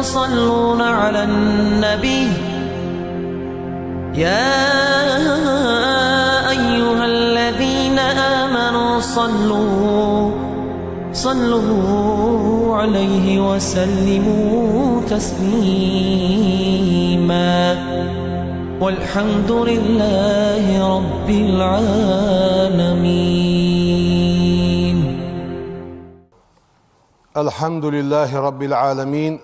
يصلون على النبي يا أيها الذين آمنوا صلوا عليه وسلموا تسليما والحمد لله رب العالمين. الحمد لله رب العالمين،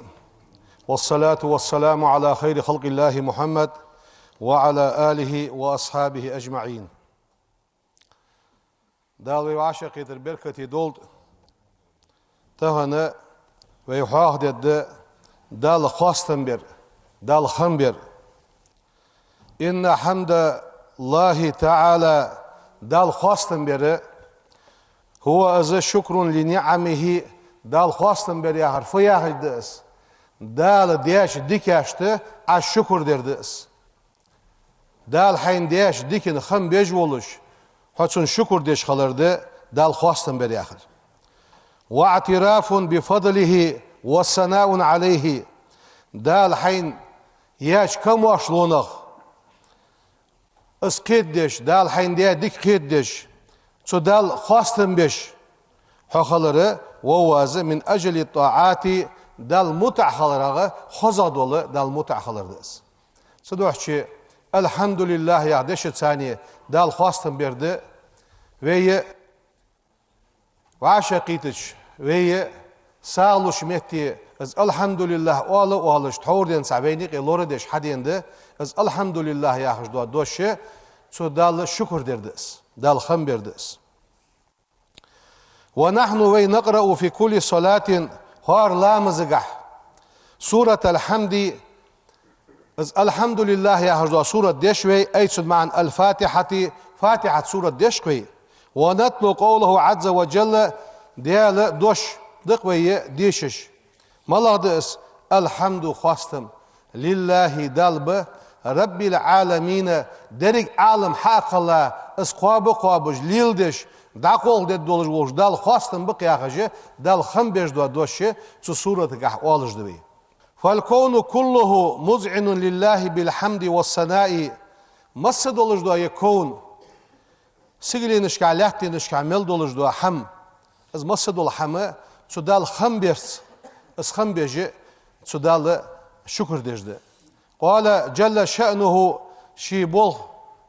والصلاة والسلام على خير خلق الله محمد وعلى آله وأصحابه أجمعين. دالوي وعشق البركة دولد تهنا ويحاهد دال خاستنبر دال خنبر إن حمد الله تعالى دال خاستنبر هو أز شكر لنعمه دال خاستنبر يا حرف يا هدس دال دياش ديكاشته الشكر دردس دال حين دياش ديكن خم بيجولش حتى شكر ديش خلرده دال خاستنبر يا آخر واعتراف بفضله والثناء عليه دال حين ياش كم واشلونغ اس قدش دال حين ديا ديك قدش تو دال خاستنبش حخلره وواز من أجل الطاعات دال متع خلره خزادوله دال متع خلردس صدوحشي الحمد لله يعدش ثانية دال خاستنبرده وهي وعشقيتش وهي سالوش متي از الحمد لله اولش توردن سابينيق لوردش حدينده از الحمد لله ياخش دو دوشه سو دال شكر دردس دال خمبردس ونحن نقرأ في كل صلاة خار لامزقح سورة الحمد از الحمد لله ياخش دو سورة دشوي ايتسد معن الفاتحة فاتحة سورة دشوي ونتلو قوله عز وجل ديال دوش دقوية ديشش ملغدس الحمد خاستم لله دالب رب العالمين درك عالم حق الله اسقاب قابج ليلدش داقول دد دولج وش دال خاستم بقياخجه دال خمبش دو دوشه سو سورة قح والج دوي فالكون كله مذعن لله بالحمد والثناء مس دولج دو يكون سيغلي نشكا لحتي نشكا مل دولج دو حم از مس دول حم سو دال خمبرس اس خمبجه سو دال شكر دجده قال جل شأنه شي بول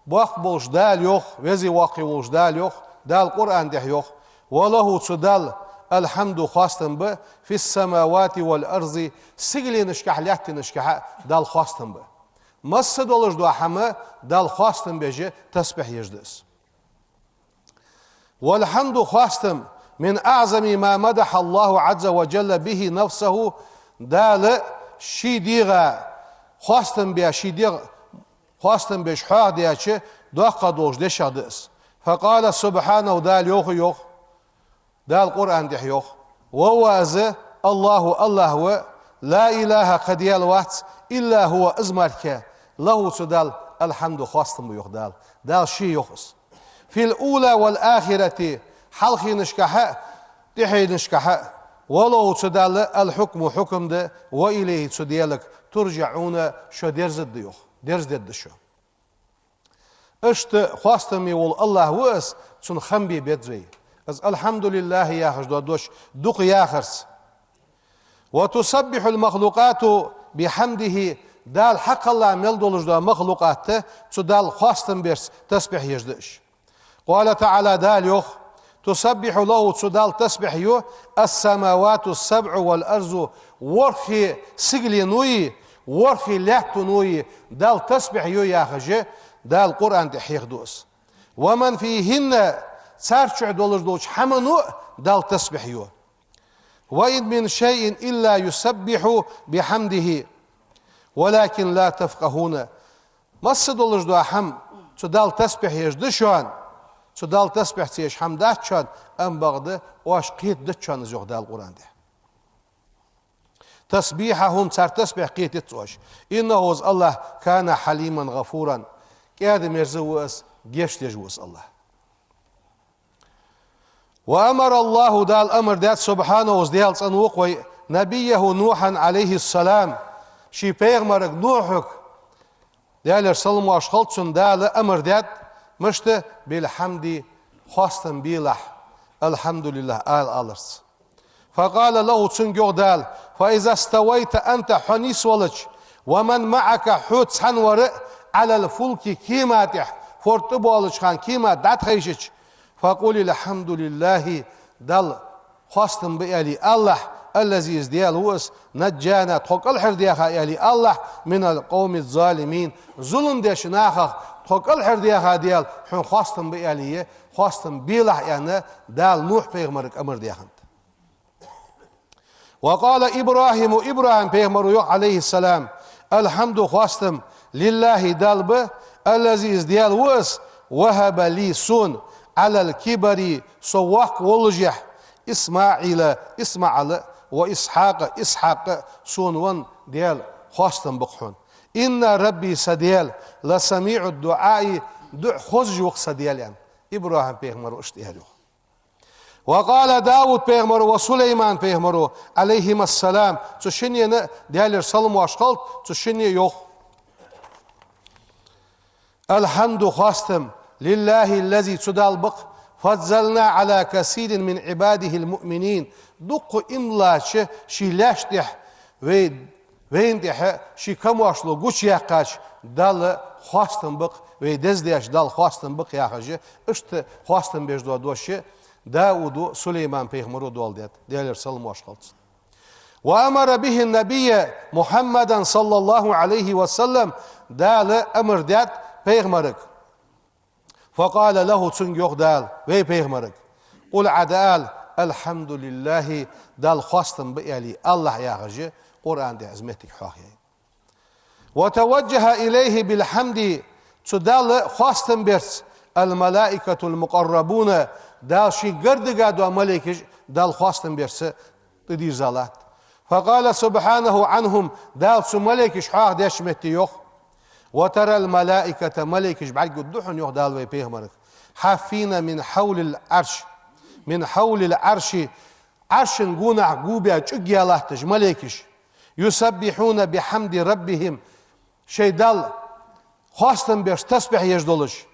باق بولش دال يوخ وزي واقي بولش دال يوخ دال قرآن ده يوخ وله سو دال الحمد خاستن به في السماوات والأرض سيغلي نشكا لحتي نشكا دال خاستن به مس دولج دو حم دال خاستن بجه تسبح يجدس والحمد خاستم من أعظم ما مدح الله عز وجل به نفسه دال شي ديغا خاستم بيا شي ديغ خاستم بيش حاق دياتش دوقا دوش ديش عدس فقال سبحانه دال يوخ دال قرآن ديح يوخ وهو أز الله هو لا إله قد يالوات إلا هو أزمارك له سدال الحمد خاستم بيوخ دال شي يوخس في الأولى والآخرة حلقي نشكحة تحي نشكحة ولو تدال الحكم حكم ده وإليه تديالك ترجعون شو درز الديوخ درز دد شو اشت خواستمي والله وس تن خمبي بيتزوي از الحمد لله يا خش دوش دوق يا خرس وتسبح المخلوقات بحمده دال حق الله ملدولج دو مخلوقات تدال خواستم بيرس تسبح يجدش قال تعالى دال يوخ تسبح له تدال تسبح يو السماوات السبع والأرض ورخي سجل نوي ورخي لحت نوي دال تسبح يو يا خجي دال قرآن تحيخ دوس ومن فيهن سارشع دولج دوش حمنو دال تسبح يو وإن من شيء إلا يسبح بحمده ولكن لا تفقهون مس دولج دو حم تدال تسبح يجدشون تدال تسبح تيش حمدات شان أم بغده واش قيد دتشان زوغ دال القرآن ده تسبيحهم صار تسبح قيد دتوش إنه الله كان حليما غفورا كادم يرزوس جيش يجوز الله وأمر الله دال أمر دات سبحانه وزديال صنوق نبيه نوحا عليه السلام شي پیغمبرك نوحك ديالر سلم واشخلتسن دال امر ديت مشت بالحمد خواستن بيلح الحمد لله الرس فقال له تسنجو دال فإذا استويت أنت حنيس ولج ومن معك حوت سنور على الفلك كيماتح فورتبو ولج خان كيما دات خيشج فقول الحمد لله دل خواستن بيالي الله الذي ازديال وس نجانا توكل حرديخا يالي الله من القوم الظالمين ظلم ديش ناخخ توكل حرديخا ديال حن خواستن بيالي خواستن بيلح يعني دال نوح پیغمبرك امر ديخنت وقال إبراهيم پیغمبر عليه السلام الحمد خواستم لله دالب الذي ازديال وس وهب لي سون على الكبر سواق ولجح إسماعيل وإسحاق سونون ديال خواستن بقحون إن ربي سديال لسميع الدعاء خزج وقت ديال يعني إبراهيم پیغمبر اشتهره وقال داود پیغمبر وسليمان پیغمبر عليهما السلام تشني ديال سلم واشقلت تشني يوخ الحمد خواستم لله الذي تدال بق فضلنا على كثير من عباده المؤمنين دق إملاش شي لاشتح ويندح شي كمواشلو قوش يقاش دال خواستن بق ويدزديش دال خواستن بق ياخجي اشت خواستن بيش دوشي داود سليمان پیغمبر دول ديت ديال سلم واشخلص وأمر به النبي محمدا صلى الله عليه وسلم دال أمر ديت پیغمبرك فقال له تنجوخ دال وي پیغمبرك قل عدال الحمد لله دال خواستن بيالي الله ياغجي قرآن دي عزمتك حاخي وتوجه إليه بالحمد تدال خواستن برس الملائكة المقربون دال شي قردقا دو ملائكة دال خواستن برس تدير زالات فقال سبحانه عنهم دال سو ملائكة حاخ ديش متيوخ وترى الملائكة ملائكة بعد قدوحن يوخ دال وي پیغمبرك حافين من حول العرش عرش قونع قوبيا چقيا لحتج ملائكة يسبحون بحمد ربهم شي دال خواستن برس تسبح يجدولش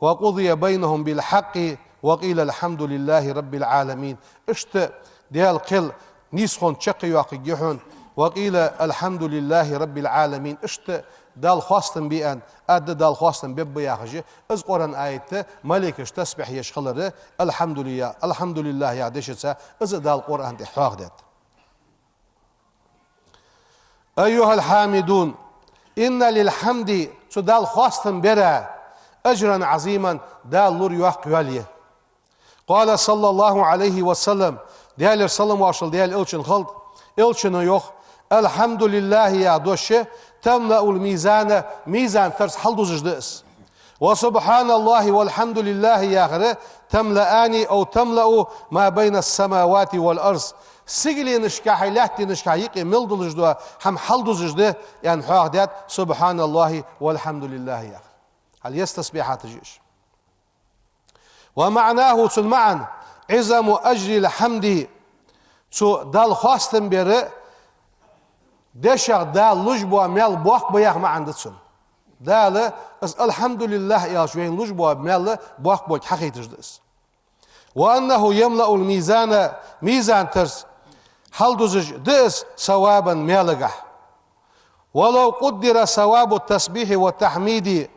وقضي بينهم بالحق وقيل الحمد لله رب العالمين اشت ديال قل نيسخون تشقي واقجيحون وقيل الحمد لله رب العالمين اشت دال خواستن بيان اد دال خواستن بياخجي از قران ايته ملائكه تسبح يشخلر الحمد لله يا دشتا از دال قران دي حاغدت ايها الحامدون ان للحمد تدال خواستن برا اجرا عظيما دال لور يوقياليه قال صلى الله عليه وسلم ديال سلام واشل ديال الچن خلط الچن يوخ الحمد لله يا دوشه تملأ الميزان ميزان ترس حلدوزجدس وسبحان الله والحمد لله يا غره تملأني او تملأ ما بين السماوات والارض سيغلي نشكاحي لحتي نشكاحي ملدوزجدو هم حلدوزجده يعني حاغدات سبحان الله والحمد لله يا هل يستسبيحات الجيش ومعناه معا عظم أجر الحمد دال خواستن بير دشغ دال لجبوا ميل بوخ بيخ ما عندتسن دال الحمد لله يا شوين لجبوا ميل بوخ بوخ حقيقتش وأنه يملأ الميزان ميزان ترس حلدوزج دس ثوابا ميلغح ولو قدر ثواب التسبيح والتحميد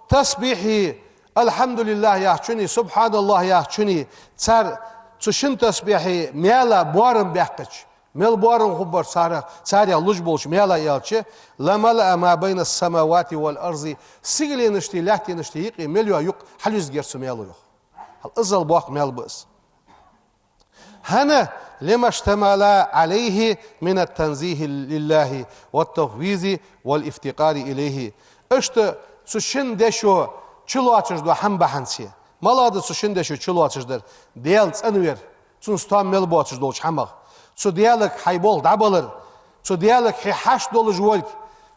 تسبيحي الحمد لله يا چوني سبحان الله يا چوني تسار تشن تسبيحي ميلا بورن بيحقش ميل بورن خبر ساري لوج بولش ميلا يالچه لملأ ما بين السماوات والارض سيغلي نشتي لحتي نشتي يقي مليو يق حلوز گرس ميلو يق هل ازل بوق ميل بس هنا لما اشتمل عليه من التنزيه لله والتفويض والافتقار اليه اشت تشن دشو چلو açıжду ham bahansi malады сушинде шу чулу açıждыр дел цанвер цун стам мел бо açыжду олч хамаг цу диалык хайбол дабалыр цу диалык хаш долу жволк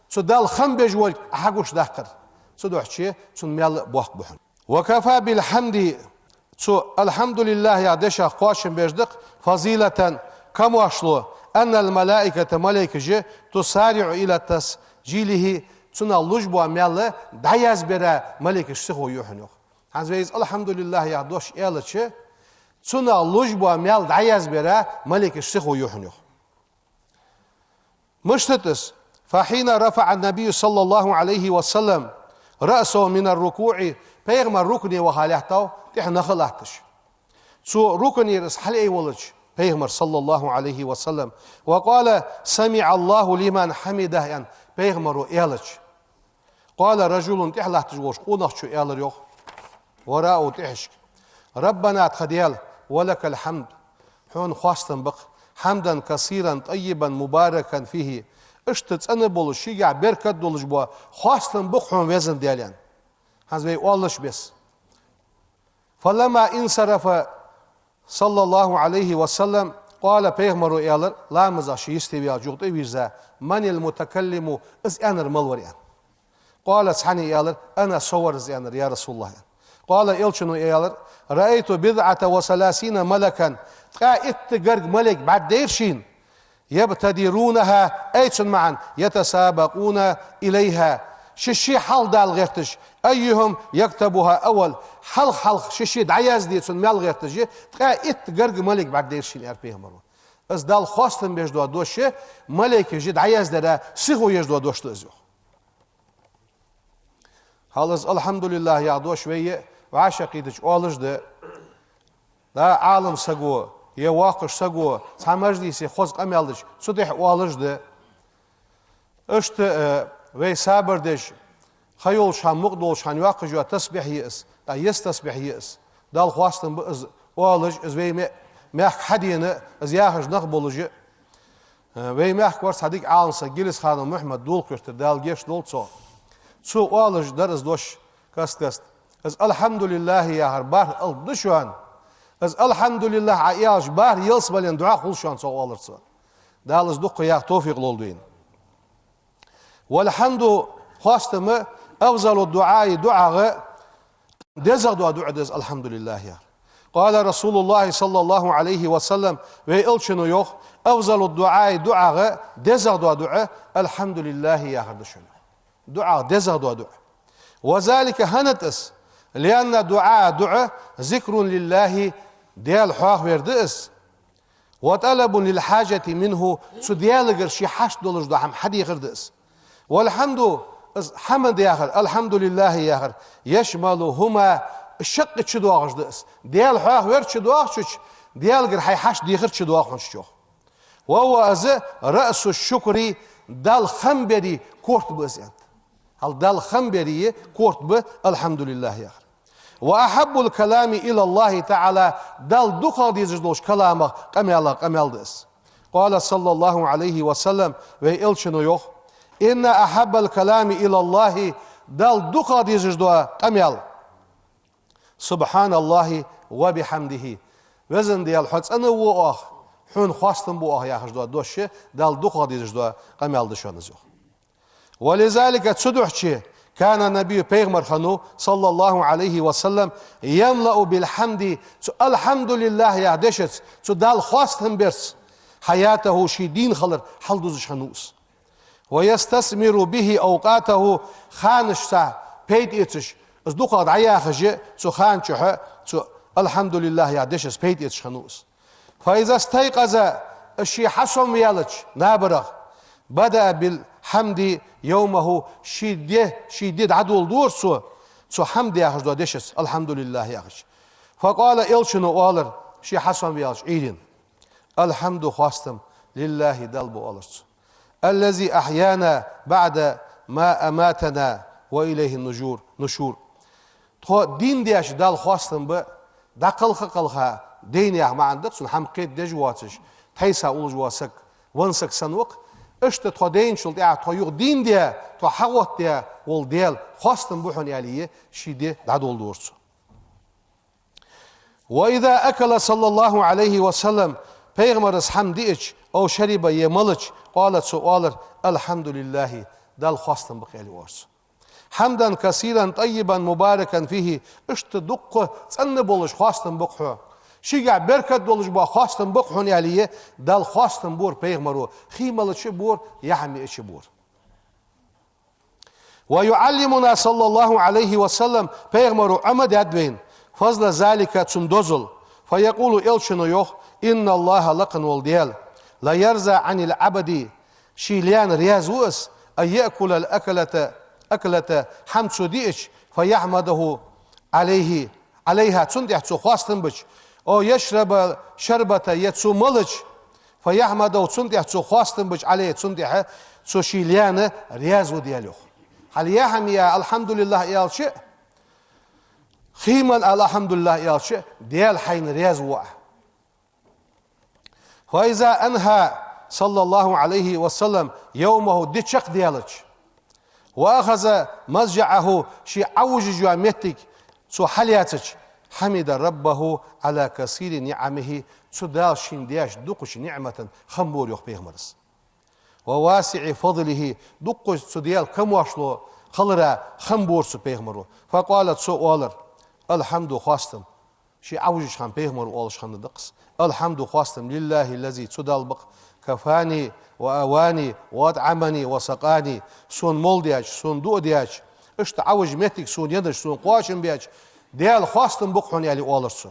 цу дал хам бе жволк хагуш дахкыр цу дохчи цун мел бох бухун وكفى بالحمد цу الحمد لله يا دشا قاشم بيجدق فضيلة كم واشلو أن الملائكة ملائكة تسارع إلى تسجيله تنا لجبوا ميلا دايز برا ملائكة سخو يوحنوخ هنزويز الحمد لله يا دوش إيلتش تنا لجبوا ميل دايز برا ملائكة سخو يوحنوخ مشتتس فحين رفع النبي صلى الله عليه وسلم رأسه من الركوع بيغمر ركني وحالته تحنا خلاتش سو ركني رسحل اي ولج بيغمر صلى الله عليه وسلم وقال سمع الله لمن حمده يعني بيغمر ايلج قال رجل تحلاتش وش قونخشو ايلر يوخ وراءه تحشك ربنا تخديال ولك الحمد حون خواستن بق حمدا كثيرا طيبا مباركا فيه اشتت انا بول شيع بركت دولج بو خواستن بق حون وزن ديالان هذا يقولش بس فلما انصرف صلى الله عليه وسلم قال بيغمرو ايلر لا مزاشي يستوي جوقتي ويزا من المتكلم از انر ملوريان قال سحني ايلر انا صور زيانر يا رسول الله قال إلشنو إيالر رأيت بضعة وثلاثين ملكا قائد قرق ملك بعد ديرشين يبتدرونها أيتشن معا يتسابقون إليها ششي حل دال غيرتش أيهم يكتبها أول حل ششي دعياز ديتشن مال غيرتش قائد قرق ملك بعد ديرشين أربيه مرو از دال خواستن بيجدوا دوشي ملك جد عياز دادا سيغو يجدوا دوش تزيو حالز الحمد لله يا دوش ويه وعشقيدش أولجد دا عالم سقو يواقش سقو سامجديسي خوز قميالدش صدح أولجد اشت وي سابردش خيول شان مقدول شان يواقش يو تسبح يئس دا يس تسبح يئس دا الخواستن بأز أولج از وي ميخ حدين از ياخش نقبولج وي ميخ كورس هديك عالم سجيلس خانم محمد دول كشتر دال جيش دول سو أولج در از دوش كست از الحمد لله يا هربار الدشوان از الحمد لله عياش بار يلس بلين دعاء خلشان سو أولرسا دالز دق يا توفيق لولدين والحمد خاستم أفضل الدعاء دعاء دزغ دعاء دز الحمد لله يا قال رسول الله صلى الله عليه وسلم ويلشنو يوخ أفضل الدعاء دعاء دزغ دعاء الحمد لله يا هردشن دعاء دزغ دعاء وذلك هنتس لأن دعاء ذكر لله ديال حواخ وردئس وطلب للحاجة منه سديال شي حاش دولج دو هم حدي غردئس والحمد حمد يا آخر الحمد لله يا آخر يشملهما الشق تشدواغ دئس ديال حواخ ورد تشدواغ شوش ديال غير حي حاش ديخر تشدواغ شوش وهو أز رأس الشكر دال خمبري كورت بأزيان هل دال خمبري كورت ب الحمد لله يا أخي وأحب الكلام إلى الله تعالى دال دقا ديزجدوش كلامه قميال دس قال صلى الله عليه وسلم ويلشنو يوخ إن أحب الكلام إلى الله دال دقا ديزجدوه قميال سبحان الله وبحمده وزن ديال حدث أنا وآخ حون خواستن بو يا خجدوه دوشه دال دقا ديزجدوه قميال دشانز يوخ ولذلك تسدحشي كان النبي بيغمر خنو صلى الله عليه وسلم يملأ بالحمد الحمد لله يا دشت دال خواستن برس حياته شي دين خلر حلدوز شنوس ويستثمر به أوقاته خانشتا بيت إتش أصدقاء عيا خجي خانشها الحمد لله يا دشت بيت إتش خنوس فإذا استيقظ الشي حسن يالج نابرغ بدأ بالحمد يومه شديد عدول دور سو حمد يا خش دشس الحمد لله يا خش فقال إلشنو أولر شي حسن يالج عيدين الحمد خواستم لله دلبو أولرس الذي أحيانا بعد ما أماتنا وإليه نشور دين دياش دال خواستم ب دقلخا دين يا ما عندك سن حمقيت دجواتش تيسا أولج واسك ونسك سنوق اشت تودين شلت تويق دين ديا تو حوت ديا والديال خاصتن بوحن ياليه شي دي دادول دورس وإذا أكل صلى الله عليه وسلم پیغمبر حمديش أو شرب يملج قالت سؤال الحمد لله دال خاصتن بقيالي ورس حمدا كثيرا طيبا مباركا فيه اشت دق تنبولش خاصتن بقحو شيء بركت دولج با خواستن بقحون عليه دال خواستن بور پیغمرو خيمل شبور يحمي شبور ويعلمنا صلى الله عليه وسلم پیغمرو عمد ادوين فضل ذلك تندزل فيقول إلشنو يوخ إن الله لقن والديال لا يرزى عن العبد شيليان ريازوس أن يأكل أكلة حمد سديش فيحمده عليها تندح تسو خواستن بش أو يشرب شربة يتسو ملج فيحمده تندح تسو خواستن بش عليه تندح تسو شيليان ريازو ديالوخ هل يحمي الحمد لله يالشي خيما الحمد لله يالشي ديال حين ريازو فإذا أنهى صلى الله عليه وسلم يومه ديتشق ديالج وأخذ مزجعه شي عوج جوامتك سو حلياتك حمد ربه على كثير نعمه سدال شندياش دقش نعمة خمبور يخ بيغمرس وواسع فضله دقش سديال كم واشلو خلرا خمبور سو بيغمرو فقالت سو أولر الحمد خواستم شي عوجش خان بيغمرو أولش خان دقس الحمد خواستم لله الذي سدال بق كفاني وأواني وأطعمني وسقاني سون مولدياج سون دودياج اشت عوج متك سون يدش سون قواشن بياج ديال خواستم بقحون يالي أولرسو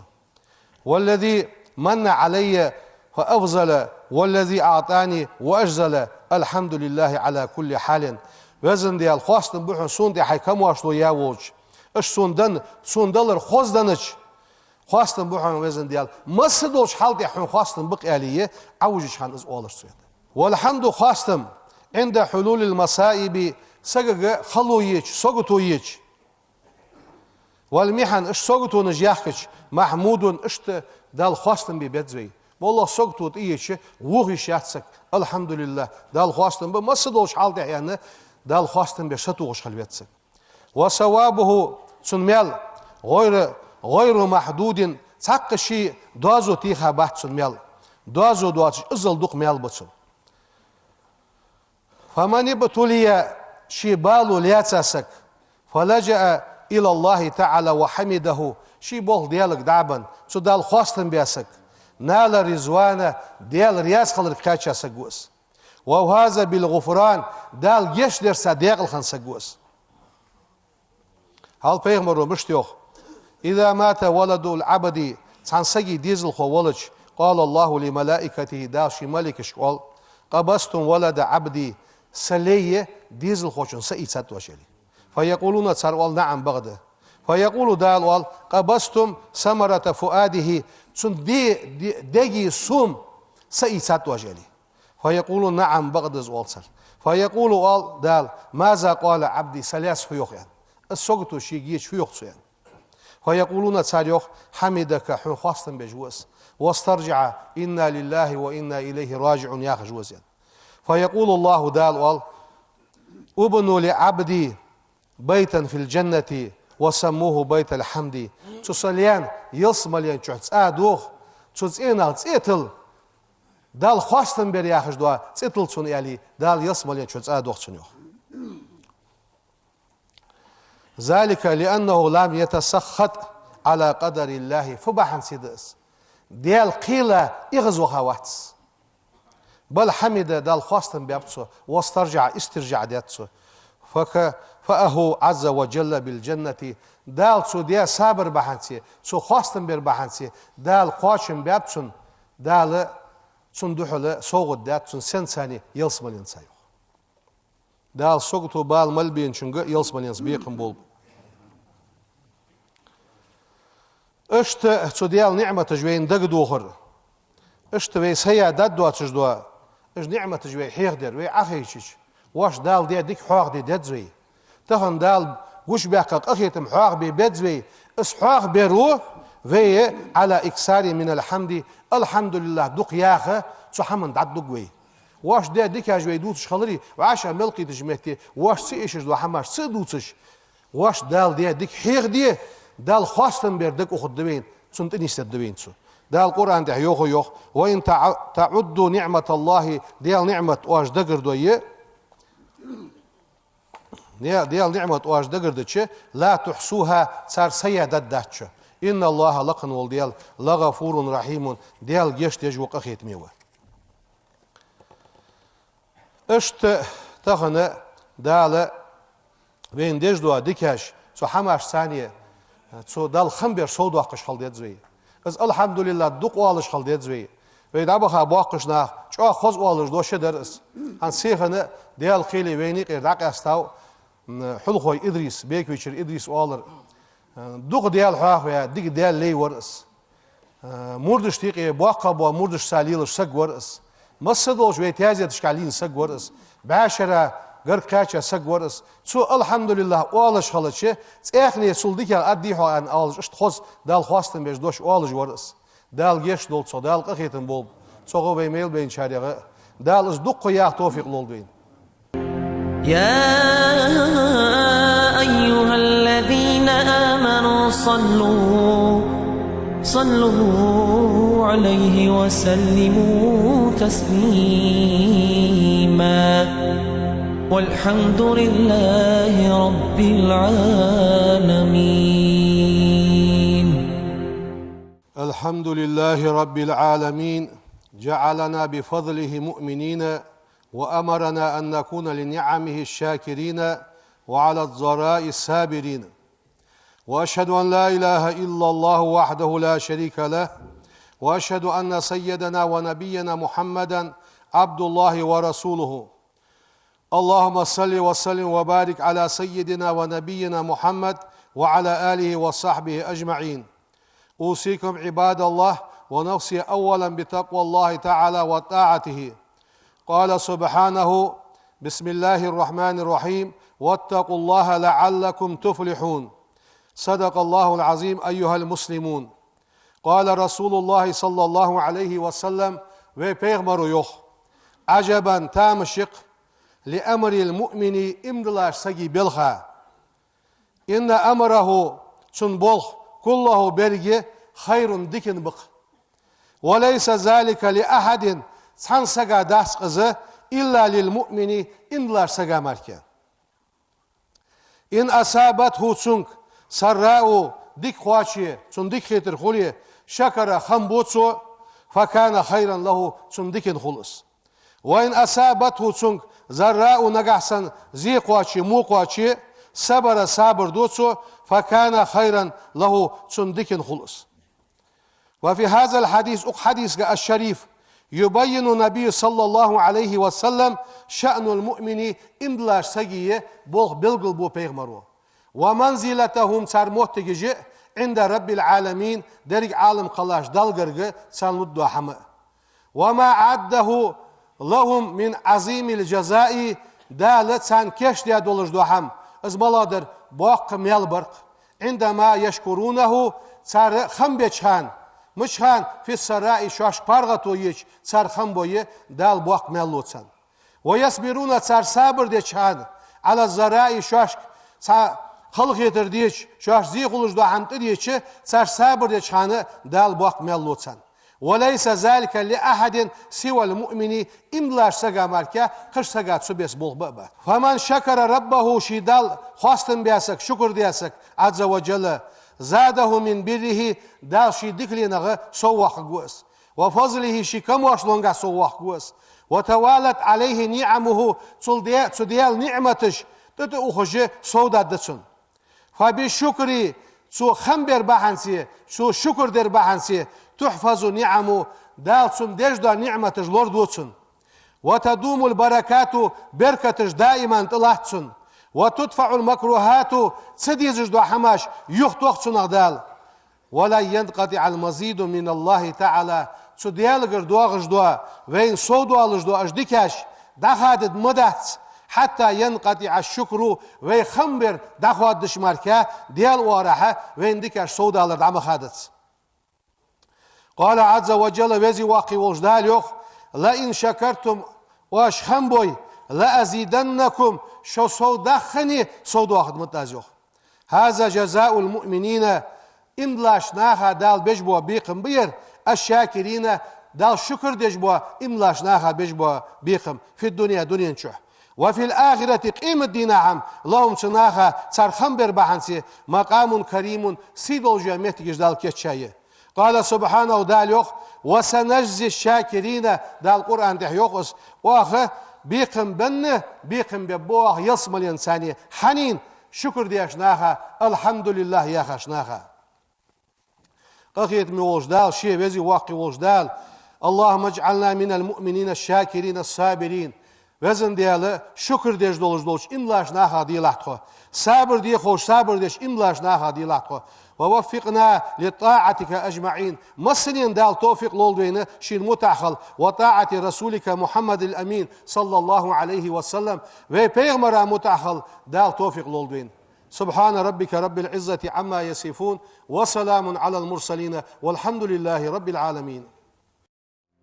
والذي من علي فأفضل والذي أعطاني وأجزل الحمد لله على كل حال وزن ديال خواستم بقحون سون دي حيكم واشلو ياوج اش سون دلر خوز دنش خواستم بقحون وزن ديال مصدوش حال دي حون خواستم بق آلية عوجش حان از أولرسو والحمد خواستم عند حلول المصائب سجق خلويج سقطويج والمحن اش سقطو نجيخش محمود اشت دال خواستم ببدزوي والله سقطوت ايش وغيش ياتسك الحمد لله دال خواستم بمصدوش حال دي يعني دال خواستم بشتوغش خلويتسك وثوابه سنميل غير محدود تحق شيء دوازو تيخا بحت سنميل دوازو ازل دوق ميل بطسن فمن ابتلي شيبالو لياتسك فلجأ إلى الله تعالى وحمده شي بول ديالك دعبا سو دال خواستن بياسك نال رزوانه ديال رياس خلر كاتشا سقوس وهذا بالغفران دال جيش در صديق الخان سقوس هل بيغمرو مشتيوخ إذا مات ولد العبد تنسجي ديزل خولج قال الله لملائكته داشي ملك شقال قبستم ولد عبدي سليه ديزل خوشن سئيتات وشلي فيقولون تسروال نعم بغده فيقول دالوال قبستم ثمرة فؤاده سن ديجي سوم سئيتات وشلي فيقولون نعم بغده زوالسر فيقول وال دال ماذا قال عبدي سلاس فيوخ يعني السوقتو شيجيش فيوخ يعني فيقولون تساريوخ حمدك حن خواستن بجوز واسترجع إنا لله وإنا إليه راجع يا خجوز يعني فيقول الله دال ابنوا لعبدي بيتا في الجنة وسموه بيت الحمد تصليان يصمليان تشوت دوخ تشوتينا تيتل دال خواستن بر يا خجدوا تيتل تون يالي دال يصمليان تشوت دوخ تشنيوخ ذلك لأنه لم يتسخط على قدر الله فبحن سيدس ديال قيلة يغزو خواتس بل حمد دال خواستن بيبتسو واسترجع استرجع ديتسو فأهو عز وجل بالجنة دال سو ديال صابر بحنسي سو خواستن بير بحنسي دال قواشن بيبتسون دال سندوحل صوغد داتسون سنساني يلسمالين سايو دال صوغتو بال ملبين شنغ يلسمالين سبيقن بول اشت سو ديال نعمة جوين دقدوخر اشت ويس هيا دادوا تجدوا اش نعمة جوي حيغدر وي عخيشش واش دال دي ديك حواغ دي دادزوي تخن دال وش بيحقق اخيتم حواغ بي بدزوي اس حواغ بيرو وي على اكسار من الحمد لله دوق ياخه سو حمن داد دوغوي واش دي ديك جوي دوتش خلري وعاشا ملقي تجمتي واش سيش دو حماش سدوتش واش دال دي ديك حيغ دي دال خواستن بيردك اخد دوين سنتني استدوين سو دال القرآن ده يوخ وإن تعدوا نعمة الله ديال نعمة واش دقر دوية ديال نعمة واش دقر دوية لا تحسوها صار سيادة داتش إن الله لقن والديال لغفور رحيم ديال جيش تجو قخيت ميوه اشت تغنى دال وين دجدوا ديكاش سو حماش ثانية سو دال خمبر سود واقش خلديت زوي از الحمد لله دق والش خلديت زوي ويدا بخا باقشنا شو خوز والش دوشه درس هن سيخنا ديال خيلي ويني قيرداق استاو حلخوي إدريس بيكويشر إدريس والر دق ديال حاخويا ديك ديال لي ورس مردش تيقي باقا با مردش ساليلش سق ورس مصدوش ويتازي تشكالين سق ورس بعشرة غير كاتشا سق ورس سو الحمد لله والش خلتشه تاخني سولديك اديحو ان اولش اشت خوز دال خواستن بيش دوش والش ورس دال جيش دول سو دال قخيتن بول سوغو بيميل بين شاريغه دال از دق يا توفيق لولدين يا أيها الذين آمنوا صلوا عليه وسلموا تسليما والحمد لله رب العالمين. الحمد لله رب العالمين جعلنا بفضله مؤمنين وأمرنا أن نكون لنعمه الشاكرين وعلى الضراء السابرين وأشهد أن لا إله إلا الله وحده لا شريك له وأشهد أن سيدنا ونبينا محمدا عبد الله ورسوله اللهم صل وسلم وبارك على سيدنا ونبينا محمد وعلى آله وصحبه أجمعين. أوصيكم عباد الله ونفسي أولا بتقوى الله تعالى وطاعته. قال سبحانه بسم الله الرحمن الرحيم واتقوا الله لعلكم تفلحون. صدق الله العظيم أيها المسلمون. قال رسول الله صلى الله عليه وسلم ve peygamber yok. Acaban tamışık li emril mu'mini imdilar sagi belha. İnne emrahu çun bol kullahu bergi hayrun dikin bık. Ve leyse zalika li ahadin san saga das kızı illa lil mu'mini imdilar saga marke. İn asabathu çunk sarra'u dik huaçi çun dik khitir khuli şakara khambutsu fakana hayran lahu çun dikin khulus. Ve in asabathu çunk zarra'u nagahsan zi huaçi mu huaçi sabara sabır dutsu fakana hayran lahu çun dikin khulus. Ve fi hazal hadis hadis الشريف يبين النبي صلى الله عليه وسلم شأن المؤمن imdilar sagiye bol bilgil bu peygamberi. ومنزلتهم صار محتجج عند رب العالمين درج عالم قلاش دلغرغ سنود حما وما عده لهم من عظيم الجزاء دالت سان كش دي دولج دوحم از بلادر باق ميل برق عندما يشكرونه صار خمبچان مشان في السراء شاش بارغتو يچ صار خمبوي دال باق ملوتسن ويصبرون صار صبر دي چان على الزراء شاش خلق yetirdiği şah zikulucda hamd diye sar sabır diye çanı dal bak mellotsan. Ve leysa zalika li ahadin siwal mu'mini imlar saga marka kış saga subes bol baba. Faman şakara rabbahu şidal xastın biyasak şükür diyasak azza ve celle zadahu min birrihi dal şidikliğine sovaq göz. Ve fazlihi şikam vaşlonga sovaq göz. Ve tevalat aleyhi ni'amuhu tsudiyal ni'matish tete uxuji sovdadısın. فبالشكر سو خمبر بحنسي سو شكر در بحنسي تحفظ نعمه دالسن دجدا نعمة جلور دوتسن وتدوم البركات بركة دائما طلعتسن وتدفع المكروهات سديز جدا حماش يختوخسن أغدال ولا ينقطع المزيد من الله تعالى سديال جردوا جدوا وين صودوا الجدوا أجدكاش دخادد مدت حتى ينقطع الشكر ويخمبر دخوات دشماركا ديال وارحة ويندكاش صودالر دعم خادت. قال عز وجل وزي واقي وجدال يوخ لئن شكرتم واش خمبوي لأزيدنكم شو صودخني صود واحد متازيوخ. هذا جزاء المؤمنين املاش ناخا دال بجبوا بيقم بير الشاكرين دال شكر دجبوا املاش ناخا بجبوا بيقم في الدنيا دنيا نشوح. وفي الآخرة قيم الدين عم لهم شناخا ترخم بربحنسي مقام كريم سيدو جامعتك جدال كتشاية. قال سبحانه داليوخ وسنجزي الشاكرين دال القرآن دحيوخس واخه بيقم بنه بيقم ببوه يصم الإنسانية حنين شكر دي أشناخا الحمد لله يا خشناخا قخيت من وجدال شيء بيزي واقي وجدال اللهم اجعلنا من المؤمنين الشاكرين الصابرين وزن دياله شكر ديش دولش إملاش ناخا دي لحتخو صابر دي خوش صابر ديش إملاش ناخا دي لحتخو ووفقنا لطاعتك أجمعين مصرين دال توفيق لولدوين شين متعخل وطاعة رسولك محمد الأمين صلى الله عليه وسلم وبيغمر متعخل دال توفيق لولدوين. سبحان ربك رب العزة عما يصفون وسلام على المرسلين والحمد لله رب العالمين.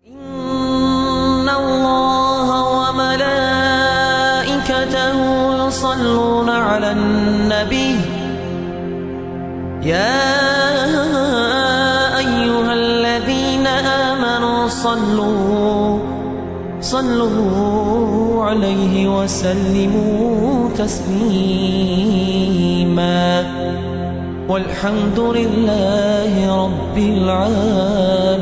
إن الله وملائكته يصلون على النبي يا أيها الذين آمنوا صلوا عليه وسلموا تسليما والحمد لله رب العالمين.